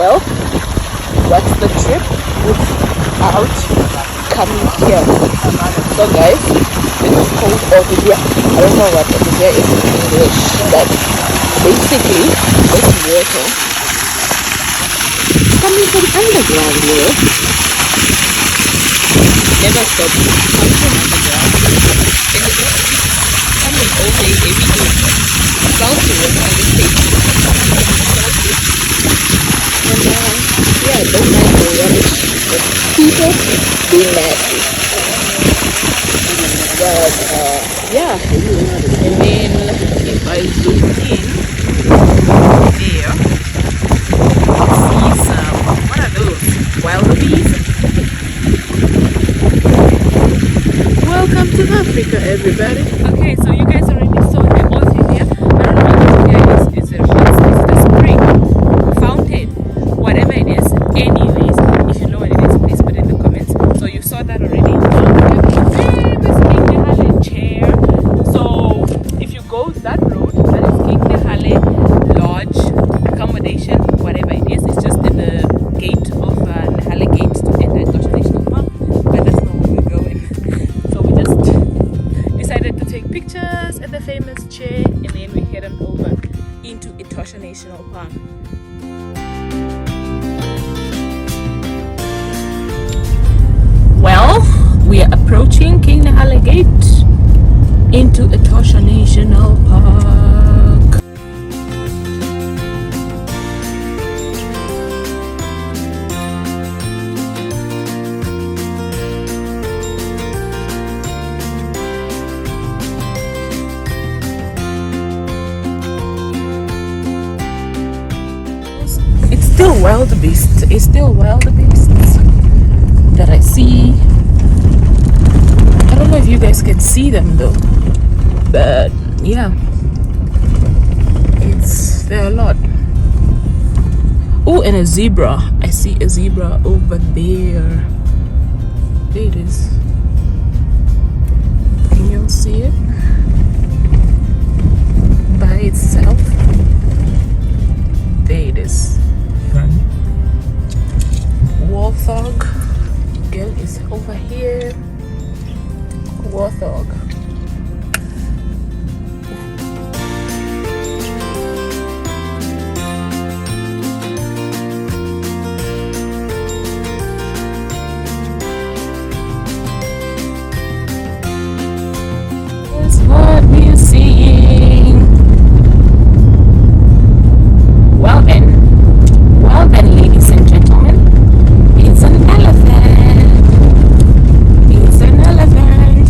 well, what's the trip without coming here? So guys, it's called Namibia. I don't know what Namibia is in English, but basically this water coming from underground here. Never stop coming from underground. And it's coming all day, every day. Salty water in the state. And yeah, don't mind the rubbish, but people being nasty. But yeah, and then if I zoom in there, see some, what are those? Wildebeest? Welcome to Africa, everybody. Okay, so you guys already saw the ocean here. I don't know what this here is. It's a spring, fountain, whatever it is. Anyways, if you know what it is, please put it in the comments. So you saw that already. So if you go that road, that is King Nehale Lodge accommodation, whatever it is. It's just in the gate of Nehale Gate to enter Etosha National Park, but that's not where we're going. So we just decided to take pictures at the famous chair, and then we head on over into Etosha National Park. Well, we are approaching King Nehale Gate into Etosha National Park. It's still wildebeest. It's still wildebeest that I see. I don't know if you guys can see them though, but yeah, there are a lot. Oh, and a zebra. I see a zebra over there. There it is. Can you see it by itself? There it is. Warthog girl is over here. Warthog. That's what we're seeing. Well then, ladies and gentlemen, it's an elephant. It's an elephant.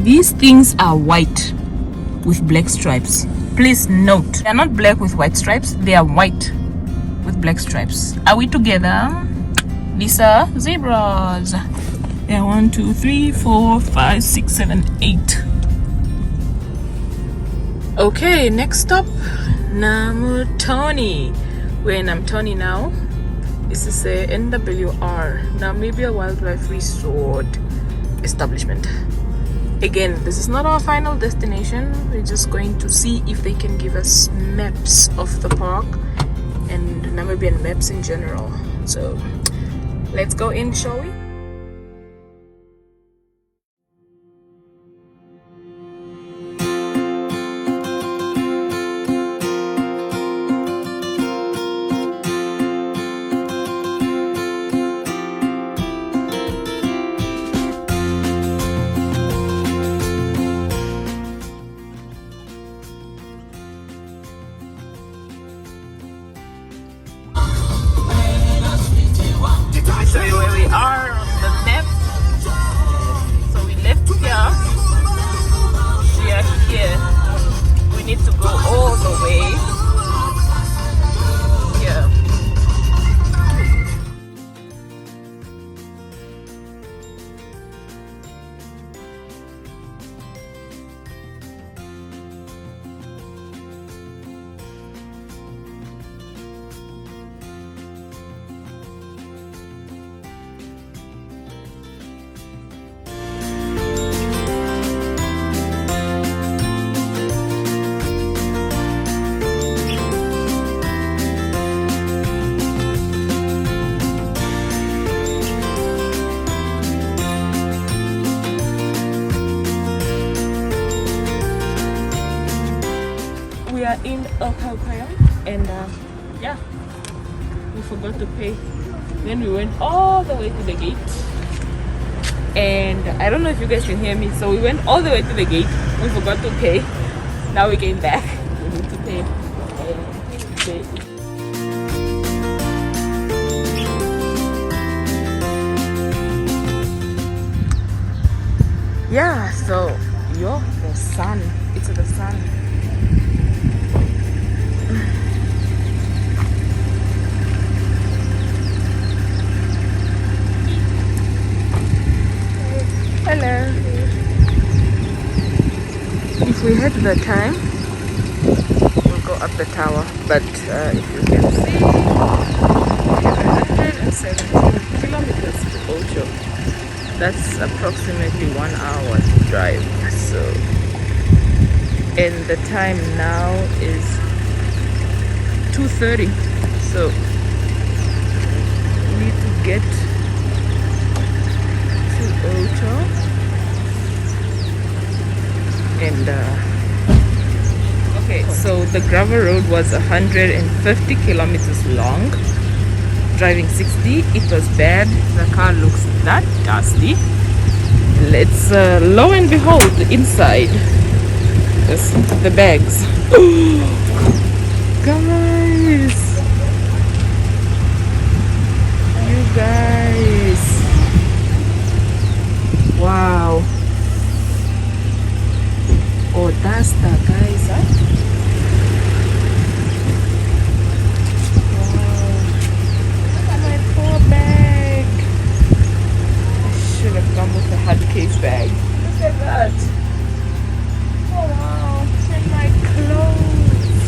These things are white with black stripes. Please note, they are not black with white stripes, they are white with black stripes. Are we together? These are zebras. Yeah, 1, 2, 3, 4, 5, 6, 7, 8. Okay, next stop, Namutoni. We're in Namutoni now. This is a NWR, Namibia Wildlife Resort establishment. Again, this is not our final destination. We're just going to see if they can give us maps of the park and Namibian maps in general. So let's go in, shall we? Show you where we are on the map. So we left here. We are here. We need to go all the way here. and yeah, we forgot to pay. Then we went all the way to the gate, and I don't know if you guys can hear me. So we went all the way to the gate. We forgot to pay. Now we came back. We need to pay. Yeah, so the sun. It's the sun. Hello. If we had the time, we'll go up the tower. But if you can see, 117 kilometers to Ocho. That's approximately 1 hour to drive. So, and the time now is 2:30. So we need to get to Ocho, and okay. So the gravel road was 150 kilometers long. Driving 60, it was bad. The car looks that dusty. Let's lo and behold, inside just the bags. Guys, you guys, wow. Oh, that's the guys, huh? Hard case bag. Look at that. Oh wow. And my clothes.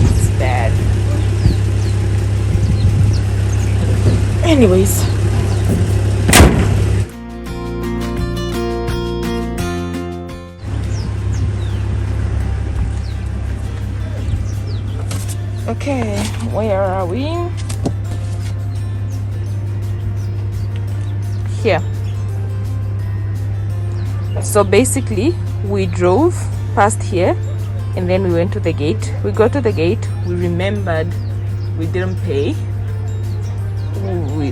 It's bad. Anyways. Okay, where are we? Here. So basically we drove past here and then we went to the gate. We got to the gate, we remembered we didn't pay,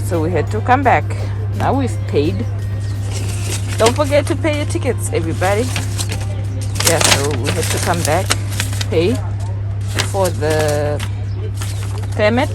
so we had to come back. Now we've paid. Don't forget to pay your tickets, everybody. Yeah, so we had to come back, pay for the permit.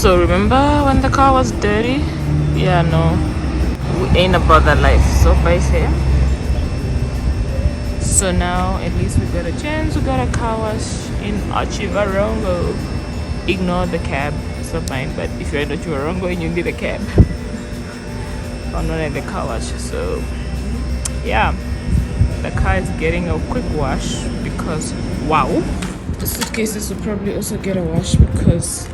So remember when the car was dirty? Yeah, no, we ain't about that life. So guys, here. So now at least we got a chance. We got a car wash in Achivarongo. Ignore the cab, it's not mine. But if you're in Achivarongo and you need a cab, or not at the car wash. So yeah, the car is getting a quick wash because wow. The suitcases will probably also get a wash because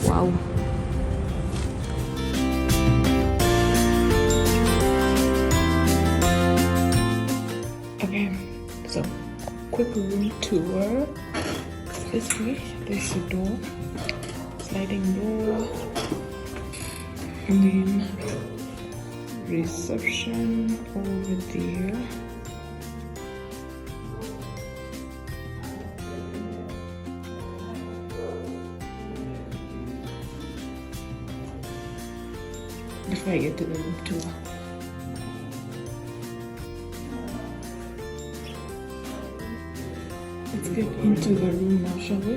wow. Okay, so quick room tour. This way, there's the door, sliding door, and then reception over there. Before I get to the room tour. Let's get into the room now, shall we?